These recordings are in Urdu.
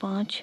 5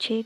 6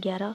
11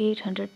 800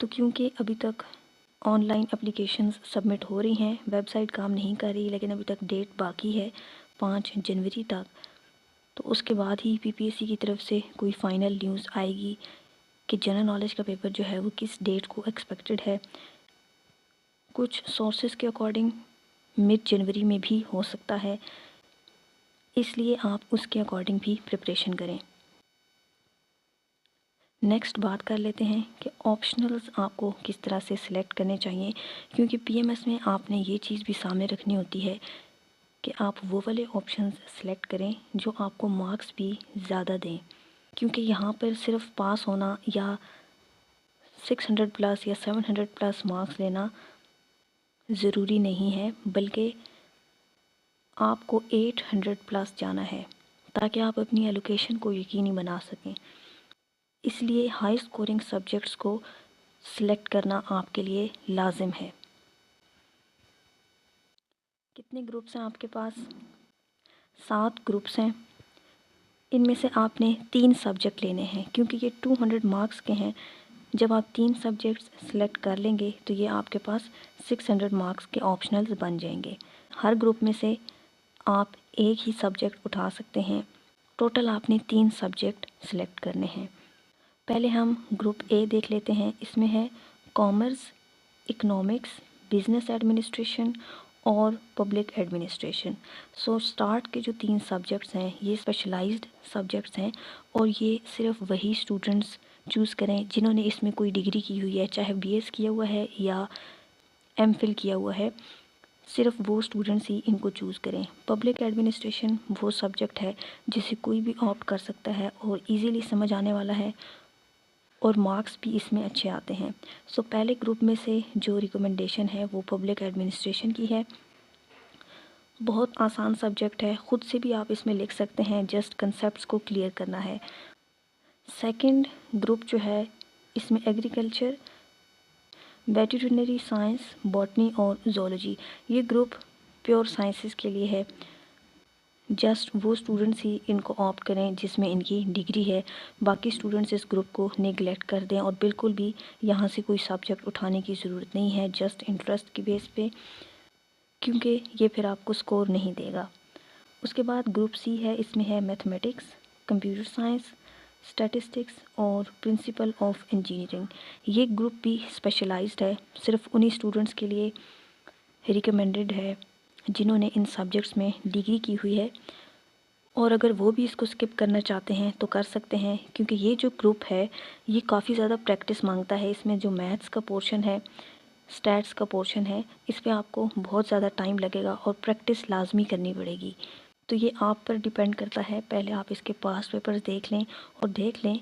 تو کیونکہ ابھی تک آن لائن اپلیکیشنز سبمٹ ہو رہی ہیں، ویب سائٹ کام نہیں کر رہی، لیکن ابھی تک ڈیٹ باقی ہے 5 جنوری تک، تو اس کے بعد ہی پی پی ایس سی کی طرف سے کوئی فائنل نیوز آئے گی کہ جنرل نالج کا پیپر جو ہے وہ کس ڈیٹ کو ایکسپیکٹڈ ہے۔ کچھ سورسز کے اکارڈنگ مڈ جنوری میں بھی ہو سکتا ہے، اس لیے آپ اس کے اکارڈنگ بھی پریپریشن کریں۔ نیکسٹ بات کر لیتے ہیں کہ آپشنلز آپ کو کس طرح سے سلیکٹ کرنے چاہیے، کیونکہ پی ایم ایس میں آپ نے یہ چیز بھی سامنے رکھنی ہوتی ہے کہ آپ وہ والے آپشنز سلیکٹ کریں جو آپ کو مارکس بھی زیادہ دیں، کیونکہ یہاں پر صرف پاس ہونا یا 600 پلس یا 700 پلس مارکس لینا ضروری نہیں ہے، بلکہ آپ کو 800 پلس جانا ہے تاکہ آپ اپنی ایلوکیشن کو یقینی بنا سکیں۔ اس لیے ہائی اسکورنگ سبجیکٹس کو سلیکٹ کرنا آپ کے لیے لازم ہے۔ کتنے گروپس ہیں آپ کے پاس؟ 7 گروپس ہیں۔ ان میں سے آپ نے 3 سبجیکٹ لینے ہیں، کیونکہ یہ 200 مارکس کے ہیں۔ جب آپ 3 سبجیکٹس سلیکٹ کر لیں گے تو یہ آپ کے پاس 600 مارکس کے آپشنلز بن جائیں گے۔ ہر گروپ میں سے آپ ایک ہی سبجیکٹ اٹھا سکتے ہیں۔ ٹوٹل آپ نے 3 سبجیکٹ سلیکٹ کرنے ہیں۔ پہلے ہم گروپ اے دیکھ لیتے ہیں۔ اس میں ہے کامرس، اکنامکس، بزنس ایڈمنسٹریشن اور پبلک ایڈمنسٹریشن۔ سٹارٹ کے جو 3 سبجیکٹس ہیں یہ اسپیشلائزڈ سبجیکٹس ہیں، اور یہ صرف وہی اسٹوڈنٹس چوز کریں جنہوں نے اس میں کوئی ڈگری کی ہوئی ہے، چاہے بی ایس کیا ہوا ہے یا ایم فل کیا ہوا ہے، صرف وہ اسٹوڈنٹس ہی ان کو چوز کریں۔ پبلک ایڈمنسٹریشن وہ سبجیکٹ ہے جسے کوئی بھی آپٹ کر سکتا ہے اور ایزیلی سمجھ آنے والا ہے، اور مارکس بھی اس میں اچھے آتے ہیں۔ پہلے گروپ میں سے جو ریکمنڈیشن ہے وہ پبلک ایڈمنسٹریشن کی ہے۔ بہت آسان سبجیکٹ ہے، خود سے بھی آپ اس میں لکھ سکتے ہیں، جسٹ کنسیپٹس کو کلیئر کرنا ہے۔ سیکنڈ گروپ جو ہے اس میں ایگریکلچر، ویٹرنری سائنس، باٹنی اور زولوجی، یہ گروپ پیور سائنسز کے لیے ہے۔ جسٹ وہ اسٹوڈنٹس ہی ان کو آپٹ کریں جس میں ان کی ڈگری ہے، باقی اسٹوڈنٹس اس گروپ کو نیگلیکٹ کر دیں، اور بالکل بھی یہاں سے کوئی سبجیکٹ اٹھانے کی ضرورت نہیں ہے، جسٹ انٹرسٹ کی بیس پہ، کیونکہ یہ پھر آپ کو سکور نہیں دے گا۔ اس کے بعد گروپ سی ہے، اس میں ہے میتھمیٹکس، کمپیوٹر سائنس، اسٹیٹسٹکس اور پرنسپل آف انجینئرنگ۔ یہ گروپ بھی اسپیشلائزڈ ہے، صرف انہی اسٹوڈنٹس کے لیے ریکمینڈڈ ہے جنہوں نے ان سبجیکٹس میں ڈگری کی ہوئی ہے، اور اگر وہ بھی اس کو اسکپ کرنا چاہتے ہیں تو کر سکتے ہیں، کیونکہ یہ جو گروپ ہے یہ کافی زیادہ پریکٹس مانگتا ہے۔ اس میں جو میتھس کا پورشن ہے، اسٹیٹس کا پورشن ہے، اس پہ آپ کو بہت زیادہ ٹائم لگے گا اور پریکٹس لازمی کرنی پڑے گی۔ تو یہ آپ پر ڈیپینڈ کرتا ہے، پہلے آپ اس کے پاس پیپرز دیکھ لیں اور دیکھ لیں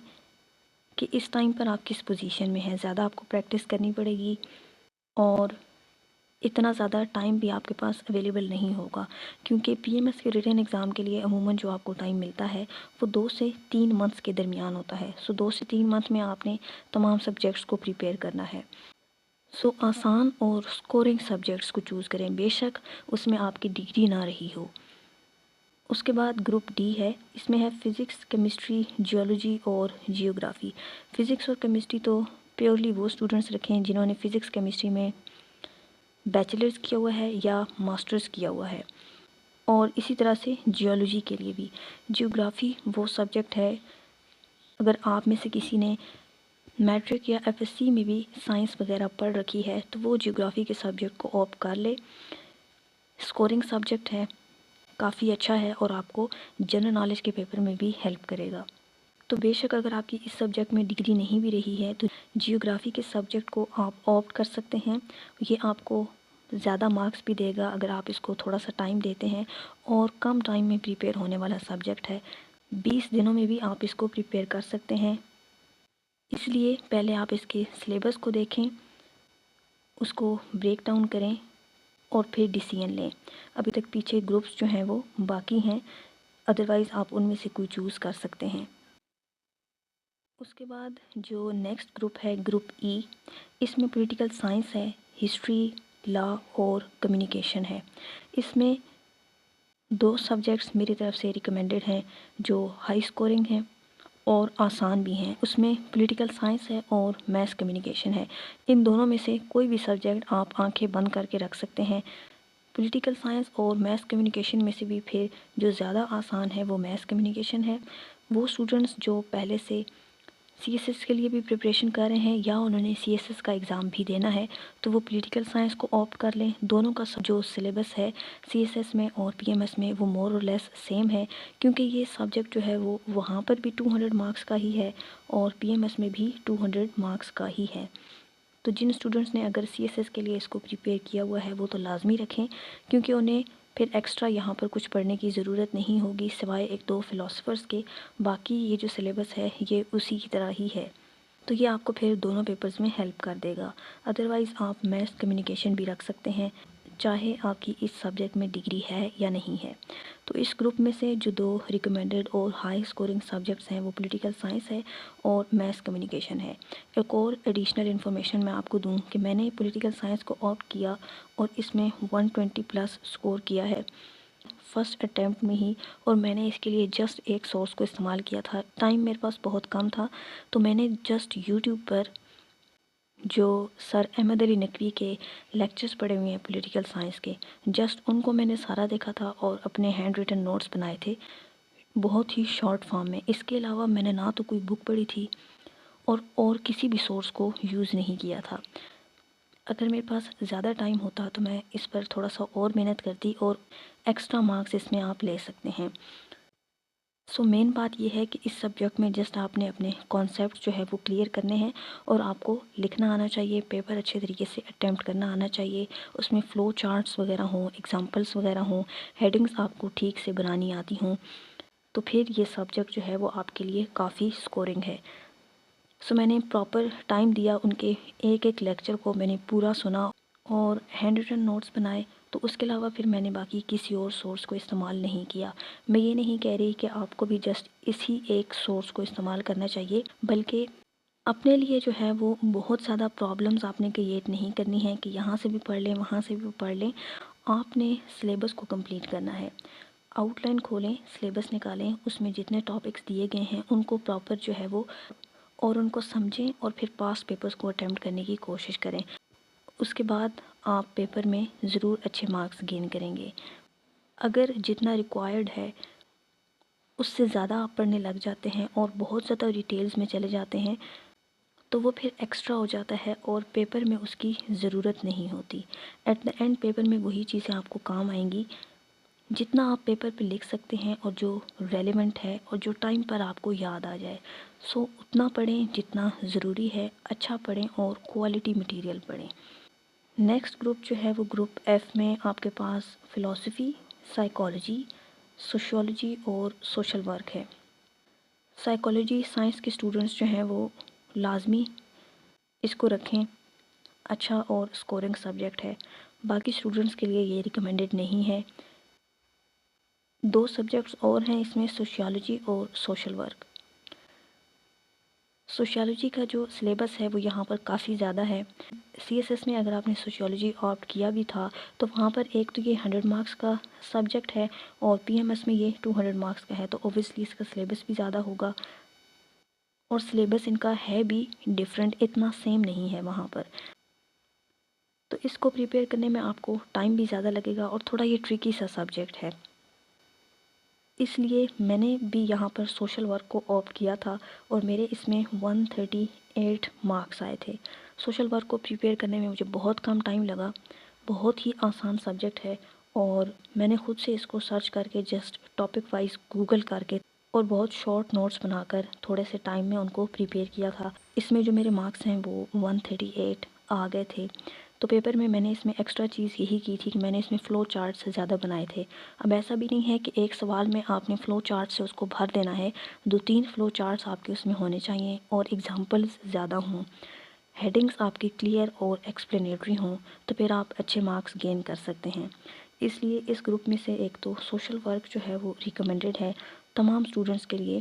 کہ اس ٹائم پر آپ کس پوزیشن میں ہیں۔ زیادہ آپ کو پریکٹس کرنی پڑے گی، اور اتنا زیادہ ٹائم بھی آپ کے پاس اویلیبل نہیں ہوگا، کیونکہ پی ایم ایس کے ریٹن ایگزام کے لیے عموماً جو آپ کو ٹائم ملتا ہے وہ 2 سے 3 منتھس کے درمیان ہوتا ہے۔ 2 سے 3 منتھ میں آپ نے تمام سبجیکٹس کو پریپیئر کرنا ہے۔ آسان اور اسکورنگ سبجیکٹس کو چوز کریں، بے شک اس میں آپ کی ڈگری نہ رہی ہو۔ اس کے بعد گروپ ڈی ہے، اس میں ہے فزکس، کیمسٹری، جیولوجی اور جیوگرافی۔ فزکس اور کیمسٹری تو پیورلی وہ اسٹوڈنٹس رکھیں جنہوں نے فزکس کیمسٹری میں بیچلرز کیا ہوا ہے یا ماسٹرز کیا ہوا ہے، اور اسی طرح سے جیولوجی کے لیے بھی۔ جیوگرافی وہ سبجیکٹ ہے، اگر آپ میں سے کسی نے میٹرک یا ایف ایس سی میں بھی سائنس وغیرہ پڑھ رکھی ہے تو وہ جیوگرافی کے سبجیکٹ کو آپٹ کر لے۔ اسکورنگ سبجیکٹ ہے، کافی اچھا ہے، اور آپ کو جنرل نالج کے پیپر میں بھی ہیلپ کرے گا۔ تو بے شک اگر آپ کی اس سبجیکٹ میں ڈگری نہیں بھی رہی ہے تو جیوگرافی کے سبجیکٹ کو آپ آپٹ کر سکتے ہیں۔ یہ آپ کو زیادہ مارکس بھی دے گا اگر آپ اس کو تھوڑا سا ٹائم دیتے ہیں، اور کم ٹائم میں پریپیئر ہونے والا سبجیکٹ ہے، 20 دنوں میں بھی آپ اس کو پریپیئر کر سکتے ہیں۔ اس لیے پہلے آپ اس کے سلیبس کو دیکھیں، اس کو بریک ڈاؤن کریں، اور پھر ڈیسیژن لیں۔ ابھی تک پیچھے گروپس جو ہیں وہ باقی ہیں، ادروائز آپ ان میں سے کوئی چوز کر سکتے ہیں۔ اس کے بعد جو نیکسٹ گروپ ہے گروپ ای، اس میں پولیٹیکل سائنس ہے، ہسٹری، لا اور کمیونیکیشن ہے۔ اس میں 2 سبجیکٹس میری طرف سے ریکمینڈڈ ہیں جو ہائی اسکورنگ ہیں، اور آسان بھی ہیں، اس میں پولیٹیکل سائنس ہے اور میس کمیونیکیشن ہے۔ ان دونوں میں سے کوئی بھی سبجیکٹ آپ آنکھیں بند کر کے رکھ سکتے ہیں۔ پولیٹیکل سائنس اور میس کمیونیکیشن میں سے بھی پھر جو زیادہ آسان ہے وہ میس کمیونیکیشن ہے۔ وہ اسٹوڈنٹس جو پہلے سے سی ایس ایس کے لیے بھی پریپریشن کر رہے ہیں یا انہوں نے سی ایس ایس کا ایگزام بھی دینا ہے تو وہ پولیٹیکل سائنس کو آپٹ کر لیں۔ دونوں کا جو سلیبس ہے سی ایس ایس میں اور پی ایم ایس میں وہ مور اور لیس سیم ہے، کیونکہ یہ سبجیکٹ جو ہے وہ وہاں پر بھی 200 مارکس کا ہی ہے اور پی ایم ایس میں بھی 200 مارکس کا ہی ہے۔ تو جن اسٹوڈنٹس نے اگر سی ایس ایس کے لیے اس کو پریپیئر کیا ہوا ہے وہ تو لازمی رکھیں، کیونکہ انہیں پھر ایکسٹرا یہاں پر کچھ پڑھنے کی ضرورت نہیں ہوگی سوائے ایک دو فلاسفرز کے، باقی یہ جو سلیبس ہے یہ اسی کی طرح ہی ہے۔ تو یہ آپ کو پھر دونوں پیپرز میں ہیلپ کر دے گا۔ ادروائز آپ میس کمیونیکیشن بھی رکھ سکتے ہیں، چاہے آپ کی اس سبجیکٹ میں ڈگری ہے یا نہیں ہے۔ تو اس گروپ میں سے جو 2 ریکمینڈڈ اور ہائی اسکورنگ سبجیکٹس ہیں وہ پولیٹیکل سائنس ہے اور میس کمیونیکیشن ہے۔ ایک اور ایڈیشنل انفارمیشن میں آپ کو دوں کہ میں نے پولیٹیکل سائنس کو آپٹ کیا اور اس میں 120 پلس اسکور کیا ہے فرسٹ اٹیمپٹ میں ہی، اور میں نے اس کے لیے جسٹ ایک سورس کو استعمال کیا تھا۔ ٹائم میرے پاس بہت کم تھا تو میں نے جسٹ یوٹیوب پر جو سر احمد علی نقوی کے لیکچرز پڑھے ہوئے ہیں پولیٹیکل سائنس کے، جسٹ ان کو میں نے سارا دیکھا تھا اور اپنے ہینڈ ریٹن نوٹس بنائے تھے بہت ہی شارٹ فارم میں۔ اس کے علاوہ میں نے نہ تو کوئی بک پڑھی تھی اور کسی بھی سورس کو یوز نہیں کیا تھا۔ اگر میرے پاس زیادہ ٹائم ہوتا تو میں اس پر تھوڑا سا اور محنت کرتی اور ایکسٹرا مارکس اس میں آپ لے سکتے ہیں۔ سو مین بات یہ ہے کہ اس سبجیکٹ میں جسٹ آپ نے اپنے کانسیپٹ جو ہے وہ کلیئر کرنے ہیں اور آپ کو لکھنا آنا چاہیے، پیپر اچھے طریقے سے اٹیمپٹ کرنا آنا چاہیے، اس میں فلو چارٹس وغیرہ ہوں، ایگزامپلس وغیرہ ہوں، ہیڈنگز آپ کو ٹھیک سے بنانی آتی ہوں، تو پھر یہ سبجیکٹ جو ہے وہ آپ کے لیے کافی اسکورنگ ہے۔ سو میں نے پراپر ٹائم دیا، ان کے ایک ایک لیکچر کو میں نے پورا سنا اور ہینڈ ریٹن نوٹس بنائے۔ تو اس کے علاوہ پھر میں نے باقی کسی اور سورس کو استعمال نہیں کیا۔ میں یہ نہیں کہہ رہی کہ آپ کو بھی جسٹ اسی ایک سورس کو استعمال کرنا چاہیے، بلکہ اپنے لیے جو ہے وہ بہت زیادہ پرابلمز آپ نے کریٹ نہیں کرنی ہے کہ یہاں سے بھی پڑھ لیں وہاں سے بھی پڑھ لیں۔ آپ نے سلیبس کو کمپلیٹ کرنا ہے، آؤٹ لائن کھولیں، سلیبس نکالیں، اس میں جتنے ٹاپکس دیے گئے ہیں ان کو پراپر جو ہے وہ اور ان کو سمجھیں اور پھر پاس پیپرز کو اٹیمپٹ کرنے کی کوشش کریں۔ اس کے بعد آپ پیپر میں ضرور اچھے مارکس گین کریں گے۔ اگر جتنا ریکوائرڈ ہے اس سے زیادہ آپ پڑھنے لگ جاتے ہیں اور بہت زیادہ ڈیٹیلز میں چلے جاتے ہیں تو وہ پھر ایکسٹرا ہو جاتا ہے اور پیپر میں اس کی ضرورت نہیں ہوتی۔ ایٹ دا اینڈ پیپر میں وہی چیزیں آپ کو کام آئیں گی جتنا آپ پیپر پہ لکھ سکتے ہیں اور جو ریلیونٹ ہے اور جو ٹائم پر آپ کو یاد آ جائے۔ سو اتنا پڑھیں جتنا ضروری ہے، اچھا پڑھیں اور کوالٹی مٹیریل پڑھیں۔ نیکسٹ گروپ جو ہے وہ گروپ ایف میں آپ کے پاس فلاسفی، سائیکالوجی، سوشیولوجی اور سوشل ورک ہے۔ سائیکالوجی سائنس کے اسٹوڈنٹس جو ہیں وہ لازمی اس کو رکھیں، اچھا اور اسکورنگ سبجیکٹ ہے۔ باقی اسٹوڈنٹس کے لیے یہ ریکمینڈڈ نہیں ہے۔ 2 سبجیکٹس اور ہیں اس میں، سوشیالوجی اور سوشل ورک۔ سوشیالوجی کا جو سلیبس ہے وہ یہاں پر کافی زیادہ ہے۔ سی ایس ایس میں اگر آپ نے سوشیالوجی آپٹ کیا بھی تھا تو وہاں پر ایک تو یہ 100 مارکس کا سبجیکٹ ہے اور پی ایم ایس میں یہ 200 مارکس کا ہے، تو اوبویسلی اس کا سلیبس بھی زیادہ ہوگا اور سلیبس ان کا ہے بھی ڈیفرنٹ، اتنا سیم نہیں ہے وہاں پر۔ تو اس کو پریپیئر کرنے میں آپ کو ٹائم بھی زیادہ لگے گا اور تھوڑا یہ ٹرکی سا سبجیکٹ ہے، اس لیے میں نے بھی یہاں پر سوشل ورک کو آپٹ کیا تھا اور میرے اس میں 138 مارکس آئے تھے۔ سوشل ورک کو پریپیئر کرنے میں مجھے بہت کم ٹائم لگا، بہت ہی آسان سبجیکٹ ہے اور میں نے خود سے اس کو سرچ کر کے جسٹ ٹاپک وائز گوگل کر کے اور بہت شارٹ نوٹس بنا کر تھوڑے سے ٹائم میں ان کو پریپیئر کیا تھا۔ اس میں جو میرے مارکس ہیں وہ 138 آ گئے تھے۔ تو پیپر میں نے اس میں ایکسٹرا چیز یہی کی تھی کہ میں نے اس میں فلو چارٹ سے زیادہ بنائے تھے۔ اب ایسا بھی نہیں ہے کہ ایک سوال میں آپ نے فلو چارٹ سے اس کو بھر دینا ہے، 2-3 فلو چارٹس آپ کے اس میں ہونے چاہیے اور ایگزامپلز زیادہ ہوں، ہیڈنگز آپ کی کلیئر اور ایکسپلینیٹری ہوں، تو پھر آپ اچھے مارکس گین کر سکتے ہیں۔ اس لیے اس گروپ میں سے ایک تو سوشل ورک جو ہے وہ ریکمینڈڈ ہے تمام اسٹوڈنٹس کے لیے،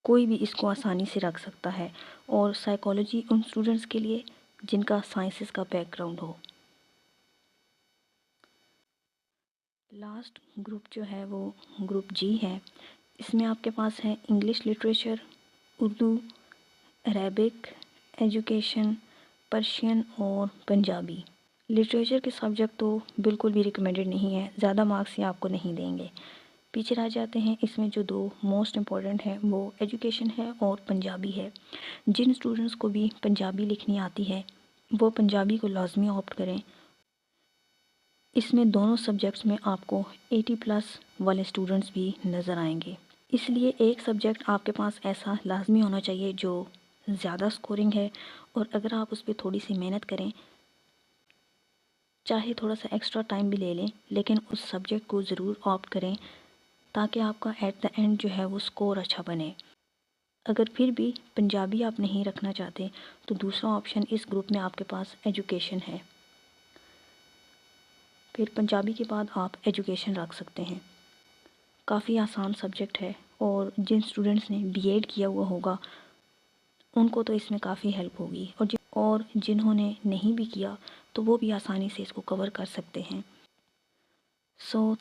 کوئی بھی اس کو آسانی سے رکھ سکتا ہے، اور سائیکالوجی ان اسٹوڈنٹس کے لیے جن کا سائنسز کا بیک گراؤنڈ ہو۔ لاسٹ گروپ جو ہے وہ گروپ جی ہے۔ اس میں آپ کے پاس ہے English literature, Urdu, Arabic, education, Persian اور پنجابی۔ لٹریچر کے سبجیکٹ تو بالکل بھی ریکمینڈڈ نہیں ہے، زیادہ مارکس یہ آپ کو نہیں دیں گے۔ پیچھے رہ جاتے ہیں، اس میں جو دو موسٹ امپورٹنٹ ہیں وہ ایجوکیشن ہے اور پنجابی ہے۔ جن اسٹوڈنٹس کو بھی پنجابی لکھنی آتی ہے وہ پنجابی کو لازمی آپٹ کریں۔ اس میں دونوں سبجیکٹس میں آپ کو 80+ والے اسٹوڈنٹس بھی نظر آئیں گے، اس لیے ایک سبجیکٹ آپ کے پاس ایسا لازمی ہونا چاہیے جو زیادہ سکورنگ ہے، اور اگر آپ اس پہ تھوڑی سی محنت کریں، چاہے تھوڑا سا ایکسٹرا ٹائم بھی لے لیں، لیکن اس سبجیکٹ کو ضرور آپٹ کریں تاکہ آپ کا ایٹ دا اینڈ جو ہے وہ سکور اچھا بنے۔ اگر پھر بھی پنجابی آپ نہیں رکھنا چاہتے تو دوسرا آپشن اس گروپ میں آپ کے پاس ایجوکیشن ہے، پھر پنجابی کے بعد آپ ایجوکیشن رکھ سکتے ہیں۔ کافی آسان سبجیکٹ ہے، اور جن اسٹوڈنٹس نے بی ایڈ کیا ہوا ہوگا ان کو تو اس میں کافی ہیلپ ہوگی، اور جنہوں نے نہیں بھی کیا تو وہ بھی آسانی سے اس کو کور کر سکتے ہیں۔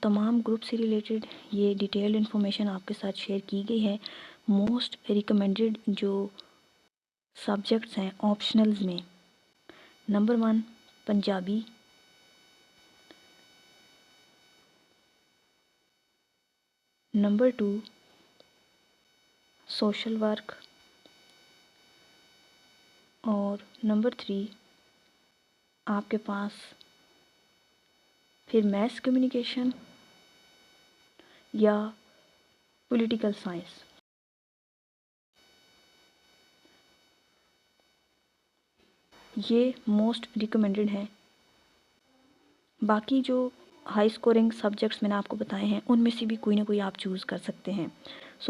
تمام گروپ سے ریلیٹڈ یہ ڈیٹیلڈ انفارمیشن آپ کے ساتھ شیئر کی گئی ہے۔ موسٹ ریکمینڈڈ جو سبجیکٹس ہیں آپشنلز میں، number 1 Punjabi, number 2 social work, اور نمبر 3 آپ کے پاس پھر میس کمیونیکیشن یا پولیٹیکل سائنس۔ یہ موسٹ ریکمینڈڈ ہیں۔ باقی جو ہائی سکورنگ سبجیکٹس میں نے آپ کو بتائے ہیں ان میں سے بھی کوئی نہ کوئی آپ چوز کر سکتے ہیں۔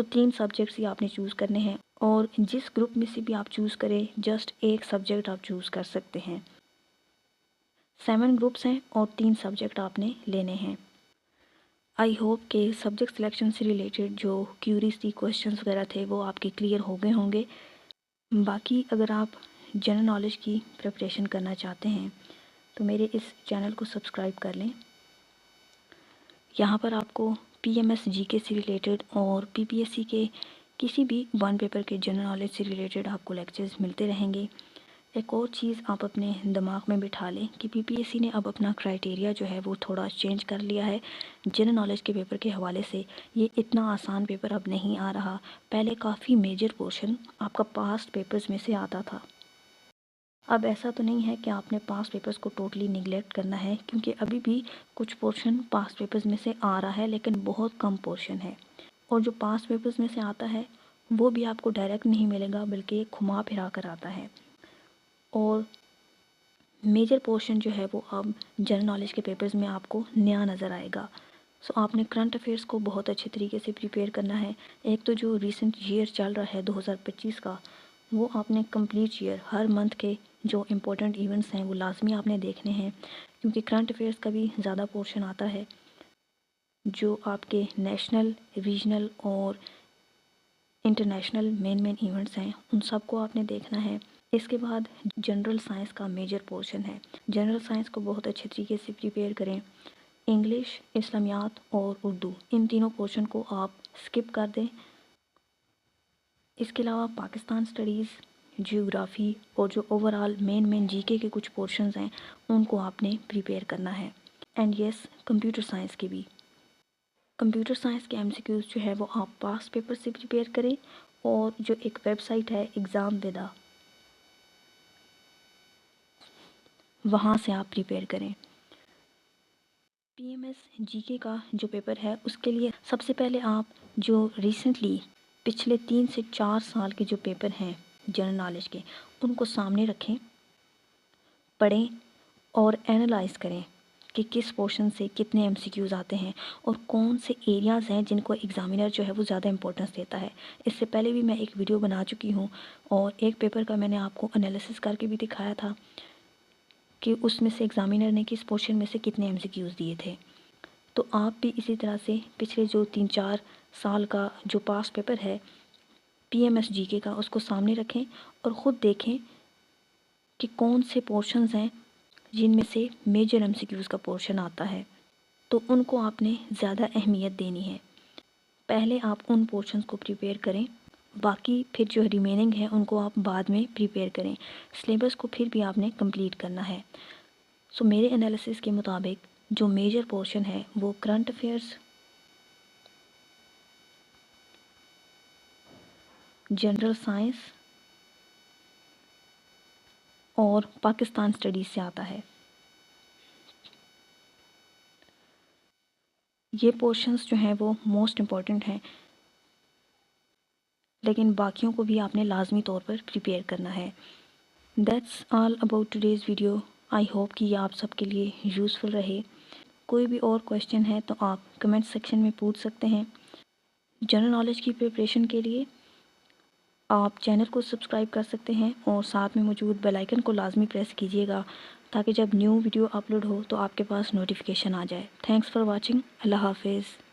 3 سبجیکٹس ہی آپ نے چوز کرنے ہیں، اور جس گروپ میں سے بھی آپ چوز کریں جسٹ ایک سبجیکٹ آپ چوز کر سکتے ہیں۔ 7 گروپس ہیں اور 3 سبجیکٹ آپ نے لینے ہیں۔ آئی ہوپ کہ سبجیکٹ سلیکشن سے ریلیٹڈ جو کیوریز تھی، کوشچنس وغیرہ تھے، وہ آپ کے کلیئر ہو گئے ہوں گے۔ باقی اگر آپ جنرل نالج کی پریپریشن کرنا چاہتے ہیں تو میرے اس چینل کو سبسکرائب کر لیں۔ یہاں پر آپ کو پی ایم ایس جی کے سے ریلیٹڈ اور پی پی ایس سی کے کسی بھی 1 پیپر کے جنرل نالج سے ریلیٹڈ آپ کو لیکچرز ملتے رہیں گے۔ ایک اور چیز آپ اپنے دماغ میں بٹھا لیں کہ پی پی ایس سی نے اب اپنا کرائٹیریا جو ہے وہ تھوڑا چینج کر لیا ہے جنرل نالج کے پیپر کے حوالے سے۔ یہ اتنا آسان پیپر اب نہیں آ رہا، پہلے کافی میجر پورشن آپ کا پاسٹ پیپرز میں سے آتا تھا۔ اب ایسا تو نہیں ہے کہ آپ نے پاسٹ پیپرز کو ٹوٹلی نگلیکٹ کرنا ہے، کیونکہ ابھی بھی کچھ پورشن پاسٹ پیپرز میں سے آ رہا ہے، لیکن بہت کم پورشن ہے، اور جو پاسٹ پیپرز میں سے آتا ہے وہ بھی آپ کو ڈائریکٹ نہیں ملے گا، بلکہ گھما پھرا کر آتا ہے، اور میجر پورشن جو ہے وہ اب جنرل نالج کے پیپرز میں آپ کو نیا نظر آئے گا۔ آپ نے کرنٹ افیئرس کو بہت اچھے طریقے سے پریپیئر کرنا ہے۔ ایک تو جو ریسنٹ ایئر چل رہا ہے 2025 کا، وہ آپ نے کمپلیٹ ایئر ہر منتھ کے جو امپورٹنٹ ایونٹس ہیں وہ لازمی آپ نے دیکھنے ہیں، کیونکہ کرنٹ افیئرس کا بھی زیادہ پورشن آتا ہے۔ جو آپ کے نیشنل، ریجنل اور انٹرنیشنل مین ایونٹس ہیں ان سب کو آپ نے دیکھنا ہے۔ اس کے بعد جنرل سائنس کا میجر پورشن ہے، جنرل سائنس کو بہت اچھے طریقے سے پریپیئر کریں۔ انگلش، اسلامیات اور اردو، ان تینوں پورشن کو آپ سکپ کر دیں۔ اس کے علاوہ پاکستان سٹڈیز، جیوگرافی اور جو اوور آل مین جی کے کچھ پورشنز ہیں ان کو آپ نے پریپیئر کرنا ہے۔ اینڈ یس، کمپیوٹر سائنس کے بھی، کمپیوٹر سائنس کے ایم سی کیوز جو ہے وہ آپ پاسٹ پیپر سے پریپیئر کریں، اور جو ایک ویب سائٹ ہے ایگزام ودا، وہاں سے آپ پریپیئر کریں۔ پی ایم ایس جی کے کا جو پیپر ہے اس کے لیے سب سے پہلے آپ جو ریسنٹلی پچھلے 3 سے 4 سال کے جو پیپر ہیں جنرل نالج کے ان کو سامنے رکھیں، پڑھیں اور اینالائز کریں کہ کس پورشن سے کتنے ایم سی کیوز آتے ہیں اور کون سے ایریاز ہیں جن کو ایگزامینر جو ہے وہ زیادہ امپورٹنس دیتا ہے۔ اس سے پہلے بھی میں ایک ویڈیو بنا چکی ہوں، اور ایک پیپر کا میں نے آپ کو انالیسس کر کے بھی دکھایا تھا کہ اس میں سے ایگزامینر نے کس پورشن میں سے کتنے ایم سی کیوز دیے تھے۔ تو آپ بھی اسی طرح سے پچھلے جو 3-4 سال کا جو پاس پیپر ہے پی ایم ایس جی کے کا، اس کو سامنے رکھیں اور خود دیکھیں کہ کون سے پورشنز ہیں جن میں سے میجر ایم سی کیوز کا پورشن آتا ہے، تو ان کو آپ نے زیادہ اہمیت دینی ہے۔ پہلے آپ ان پورشنز کو پریپیئر کریں، باقی پھر جو ریمیننگ ہے ان کو آپ بعد میں پریپیئر کریں، سلیبس کو پھر بھی آپ نے کمپلیٹ کرنا ہے۔ سو میرے انالیسس کے مطابق جو میجر پورشن ہے وہ کرنٹ افیئرس، جنرل سائنس اور پاکستان اسٹڈیز سے آتا ہے۔ یہ پورشنز جو ہیں وہ موسٹ امپورٹنٹ ہیں، لیکن باقیوں کو بھی آپ نے لازمی طور پر پریپیئر کرنا ہے۔ That's all about today's video. I hope کہ یہ آپ سب کے لیے یوزفل رہے۔ کوئی بھی اور کویشچن ہے تو آپ کمنٹ سیکشن میں پوچھ سکتے ہیں۔ جنرل نالج کی پریپریشن کے لیے آپ چینل کو سبسکرائب کر سکتے ہیں اور ساتھ میں موجود بیل آئیکن کو لازمی پریس کیجیے گا تاکہ جب نیو ویڈیو اپلوڈ ہو تو آپ کے پاس نوٹیفیکیشن آ جائے۔ Thanks for watching. اللہ حافظ۔